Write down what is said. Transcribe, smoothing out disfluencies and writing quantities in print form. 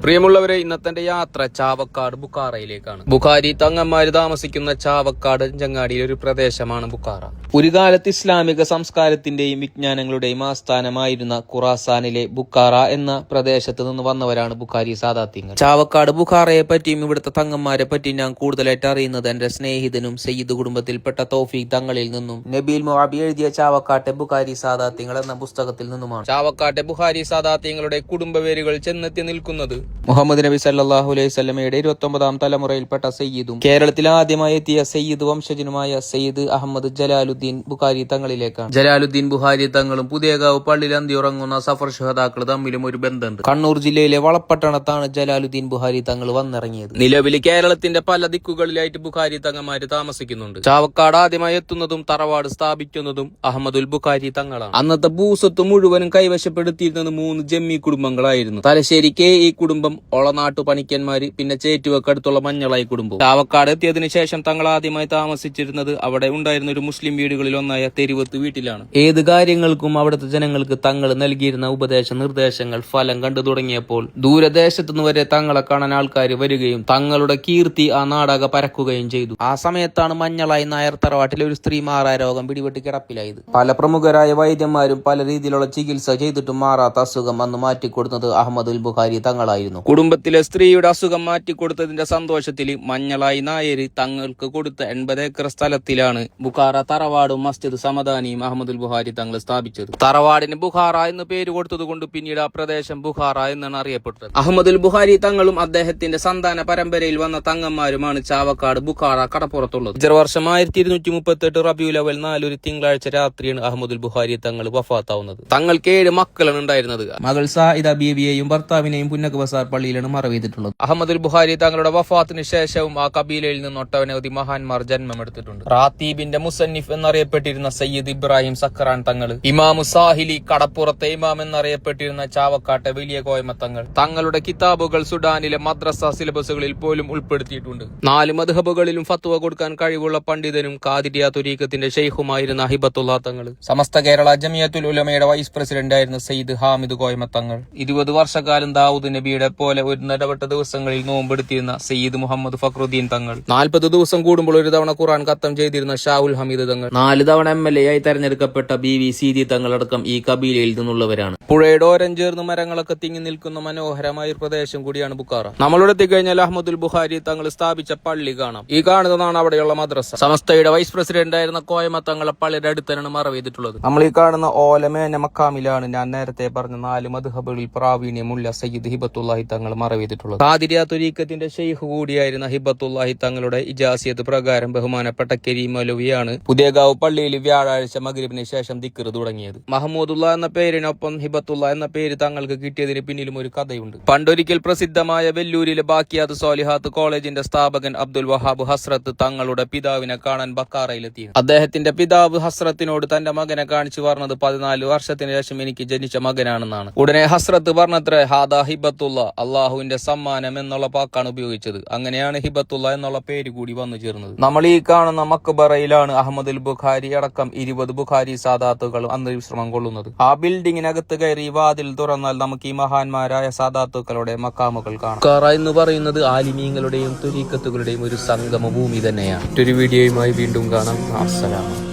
പ്രിയമുള്ളവരെ, ഇന്നത്തെ യാത്ര ചാവക്കാട് ബുഖാറയിലേക്കാണ്. ബുഖാരി തങ്ങന്മാര് താമസിക്കുന്ന ചാവക്കാട് ചങ്ങാടിയിലെ ഒരു പ്രദേശമാണ് ബുഖാറ. ഒരു കാലത്ത് ഇസ്ലാമിക സംസ്കാരത്തിന്റെയും വിജ്ഞാനങ്ങളുടെയും ആസ്ഥാനമായിരുന്ന ഖുറാസാനിലെ ബുഖാറ എന്ന പ്രദേശത്ത് നിന്ന് വന്നവരാണ് ബുഖാരി സാദാത്യങ്ങൾ. ചാവക്കാട് ബുഖാറയെ പറ്റിയും ഇവിടുത്തെ തങ്ങന്മാരെ പറ്റിയും ഞാൻ കൂടുതലായിട്ട് അറിയുന്നത് എന്റെ സ്നേഹിതനും സയ്യിദ് കുടുംബത്തിൽപ്പെട്ട തൗഫീഖ് തങ്ങളിൽ നിന്നും നബീൽ മുഅബി എഴുതിയ ചാവക്കാട്ടെ ബുഖാരി സാദാത്യങ്ങൾ എന്ന പുസ്തകത്തിൽ നിന്നുമാണ്. ചാവക്കാട്ടെ ബുഖാരി സാദാത്യങ്ങളുടെ കുടുംബവേരുകൾ ചെന്നെത്തി നിൽക്കുന്നത് മുഹമ്മദ് നബി സല്ലല്ലാഹു അലൈഹി വസല്ലമയുടെ 29ാം തലമുറയിൽപ്പെട്ട സയ്യിദും കേരളത്തിൽ ആദ്യമായി എത്തിയ സയ്യിദ് വംശജനുമായ സയ്യിദ് അഹമ്മദ് ജലാലുദ്ദീൻ ബുഖാരി തങ്ങളിലേക്കാണ്. ജലാലുദ്ദീൻ ബുഖാരി തങ്ങളും പുതിയകാവ് പള്ളിയിൽ അന്തിയുറങ്ങുന്ന സഫർ ശുഹദാക്കൾ തമ്മിലും ഒരു ബന്ധമുണ്ട്. കണ്ണൂർ ജില്ലയിലെ വളപ്പട്ടണത്താണ് ജലാലുദ്ദീൻ ബുഖാരി തങ്ങൾ വന്നിറങ്ങിയത്. നിലവിൽ കേരളത്തിന്റെ പല ദിക്കുകളിലായിട്ട് ബുഖാരി തങ്ങന്മാര് താമസിക്കുന്നുണ്ട്. ചാവക്കാട് ആദ്യമായി എത്തുന്നതും തറവാട് സ്ഥാപിക്കുന്നതും അഹമ്മദുൽ ബുഖാരി തങ്ങളാണ്. അന്നത്തെ ഭൂസ്വത്ത് മുഴുവനും കൈവശപ്പെടുത്തിയിരുന്നത് 3 ജമ്മി കുടുംബങ്ങളായിരുന്നു. തലശ്ശേരി കെ ഈ കുടുംബം, ഒളനാട്ടു പണിക്കന്മാര്, പിന്നെ ചേറ്റുവക്കടുത്തുള്ള മഞ്ഞളായി കുടുംബം. ചാവക്കാട് എത്തിയതിനു ശേഷം തങ്ങൾ ആദ്യമായി താമസിച്ചിരുന്നത് അവിടെ ഉണ്ടായിരുന്ന ഒരു മുസ്ലിം വീടുകളിൽ ഒന്നായ തെരുവത്ത് വീട്ടിലാണ്. ഏത് കാര്യങ്ങൾക്കും അവിടുത്തെ ജനങ്ങൾക്ക് തങ്ങൾ നൽകിയിരുന്ന ഉപദേശ നിർദ്ദേശങ്ങൾ ഫലം കണ്ടു തുടങ്ങിയപ്പോൾ ദൂരദേശത്തുനിന്ന് വരെ തങ്ങളെ കാണാൻ ആൾക്കാർ വരികയും തങ്ങളുടെ കീർത്തി ആ നാടക പരക്കുകയും ചെയ്തു. ആ സമയത്താണ് മഞ്ഞളായി നായർ തറവാട്ടിലെ ഒരു സ്ത്രീ മാറാരോഗം പിടിപെട്ട് കിടപ്പിലായത്. പല പ്രമുഖരായ വൈദ്യന്മാരും പല രീതിയിലുള്ള ചികിത്സ ചെയ്തിട്ടും മാറാത്ത അസുഖം അന്ന് മാറ്റിക്കൊടുത്തത് അഹമ്മദുൽ ബുഖാരി തങ്ങളായിരുന്നു. കുടുംബത്തിലെ സ്ത്രീയുടെ അസുഖം മാറ്റിക്കൊടുത്തതിന്റെ സന്തോഷത്തിൽ മഞ്ഞളായി നായര് തങ്ങൾക്ക് കൊടുത്ത 80 ഏക്കർ സ്ഥലത്തിലാണ് ബുഖാറ തറവാടും മസ്ജിദ് സമദാനിയും അഹമ്മദുൽ ബുഖാരി തങ്ങൾ സ്ഥാപിച്ചത്. തറവാടിന് ബുഖാറ എന്ന് പേര് കൊടുത്തത് കൊണ്ട് പിന്നീട് ആ പ്രദേശം ബുഖാറ എന്നാണ് അറിയപ്പെട്ടത്. അഹമ്മദുൽ ബുഖാരി തങ്ങളും അദ്ദേഹത്തിന്റെ സന്താന പരമ്പരയിൽ വന്ന തങ്ങന്മാരുമാണ് ചാവക്കാട് ബുഖാറ കടപ്പുറത്തുള്ളത്. വർഷം 1238 റബീഉൽ അവൽ 4 ഒരു തിങ്കളാഴ്ച രാത്രിയാണ് അഹമ്മദുൽ ബുഖാരി തങ്ങൾ വഫാത്താവുന്നത്. തങ്ങൾക്ക് 7 മക്കളാണ് ഉണ്ടായിരുന്നത്. മകൾ സായിദ ബീവിയെയും ഭർത്താവിനെയും പുന്നക ബസാർ പള്ളിയിലാണ് മറവെയ്തിട്ടുള്ളത്. അഹമ്മദുൽ ബുഖാരി തങ്ങളുടെ വഫാത്തിന് ശേഷവും ആ കബീലയിൽ നിന്ന് ഒട്ടനവധി മഹാന്മാർ ജന്മമെടുത്തിട്ടുണ്ട്. റാത്തീബിന്റെ മുസന്നിഫ് എന്നറിയപ്പെട്ടിരുന്ന സയ്യിദ് ഇബ്രാഹിം സക്കറാൻ തങ്ങൾ, ഇമാമു സാഹിലി കടപ്പുറത്തെ ഇമാം എന്നറിയപ്പെട്ടിരുന്ന ചാവക്കാട്ടെ വലിയ കോയമത്തങ്ങൾ തങ്ങളുടെ കിതാബുകൾ സുഡാനിലെ മദ്രസ സിലബസുകളിൽ പോലും ഉൾപ്പെടുത്തിയിട്ടുണ്ട്. 4 മദ്ഹബുകളിലും ഫത്വ കൊടുക്കാൻ കഴിവുള്ള പണ്ഡിതനും ഖാദിരിയ തുരീഖത്തിന്റെ ഷെയ്ഖുമായിരുന്ന ഹിബത്തുല്ലാ തങ്ങൾ, സമസ്ത കേരള ജമിയത്തുൽ ഉലമയുടെ വൈസ് പ്രസിഡന്റ് ആയിരുന്ന സയ്യിദ് ഹാമിദ് കോയമത്തങ്ങൾ, 20 വർഷക്കാലം ദാവൂദ് നബിയുടെ പോലെ ഒരു ഇടപെട്ട ദിവസങ്ങളിൽ നോമ്പെടുത്തിരുന്ന സയ്യിദ് മുഹമ്മദ് ഫക്രുദ്ദീൻ തങ്ങൾ, 40 ദിവസം കൂടുമ്പോൾ ഒരു തവണ ഖുർആൻ ഖത്തം ചെയ്തിരുന്ന ഷാവുൽ ഹമീദ് തങ്ങൾ, 4 തവണ MLA ആയി തെരഞ്ഞെടുക്കപ്പെട്ട BV സീതി തങ്ങളടക്കം ഈ കബീലയിൽ നിന്നുള്ളവരാണ്. പുഴയുടെ ഓരം ചേർന്ന് മരങ്ങളൊക്കെ തിങ്ങി നിൽക്കുന്ന മനോഹരമായ ഒരു പ്രദേശം കൂടിയാണ് ബുഖാറ. നമ്മളോട് എത്തിക്കഴിഞ്ഞാൽ അഹമ്മദുൽ ബുഖാരി തങ്ങൾ സ്ഥാപിച്ച പള്ളി കാണാം. ഈ കാണുന്നതാണ് അവിടെയുള്ള മദ്രസ. സമസ്തയുടെ വൈസ് പ്രസിഡന്റ് ആയിരുന്ന കോയമ തങ്ങളെ പള്ളിയുടെ അടുത്താണ് മറവെയ്തിട്ടുള്ളത്. നമ്മൾ ഈ കാണുന്ന ഓലമേന മക്കാമിലാണ് ഞാൻ നേരത്തെ പറഞ്ഞ 4 മദ്ഹബുകളിൽ പ്രാവീണ്യമുള്ള സയ്യിദ് ഹിബത്തുല്ലാഹി തങ്ങൾ മറവെയ്തിട്ടുള്ളത്. ഖാദിരിയ തുരീഖത്തിന്റെ ഷെയ്ഖ് കൂടിയായിരുന്ന ഹിബത്തുല്ലാഹി തങ്ങളുടെ ഇജാസിയത്ത് പ്രകാരം ബഹുമാനപ്പെട്ട കരീം മൗലവിയാണ് പുതിയകാവ് പള്ളിയിൽ വ്യാഴാഴ്ച മഗ്രിബിന് ശേഷം ദിക്ർ തുടങ്ങിയത്. മഹമ്മൂദുള്ള എന്ന പേരിനൊപ്പം ഹിബത്തുള്ള എന്ന പേര് തങ്ങൾക്ക് കിട്ടിയതിന് പിന്നിലും ഒരു കഥയുണ്ട്. പണ്ടൊരിക്കൽ പ്രസിദ്ധമായ വെല്ലൂരിലെ ബാക്കിയാത്ത് സോലിഹാത്ത് കോളേജിന്റെ സ്ഥാപകൻ അബ്ദുൽ വഹാബ് ഹസ്രത്ത് തങ്ങളുടെ പിതാവിനെ കാണാൻ ബക്കാറയിലെത്തി. അദ്ദേഹത്തിന്റെ പിതാവ് ഹസ്രത്തിനോട് തന്റെ മകനെ കാണിച്ചു പറഞ്ഞത് 14 വർഷത്തിന് ശേഷം എനിക്ക് ജനിച്ച മകനാണെന്നാണ്. ഉടനെ ഹസ്രത്ത് പറഞ്ഞത്ര ഹാദാ ഹിബത്തുള്ള, അള്ളാഹുവിന്റെ സമ്മാനം എന്നുള്ള വാക്കാണ് ഉപയോഗിച്ചത്. അങ്ങനെയാണ് ഹിബത്തുള്ള എന്നുള്ള പേര് കൂടി വന്നു ചേർന്നത്. നമ്മൾ ഈ കാണുന്ന മക്ബറയിലാണ് അഹമ്മദുൽ ബുഖാരി അടക്കം 20 ബുഖാരി സാദാത്തുകൾ അന്തർവിശ്രമം കൊള്ളുന്നത്. ആ ബിൽഡിങ്ങിനകത്ത് കയറി വാതിൽ തുറന്നാൽ നമുക്ക് ഈ മഹാന്മാരായ സാദാത്തുക്കളുടെ മക്കാമുകൾ കാണാം. ബുഖാറ എന്ന് പറയുന്നത് ആലിമീങ്ങളുടെയും തുരീഖത്തുകളുടെയും ഒരു സംഗമ ഭൂമി തന്നെയാണ്. മറ്റൊരു വീഡിയോയുമായി വീണ്ടും കാണാം. അസ്സലാമു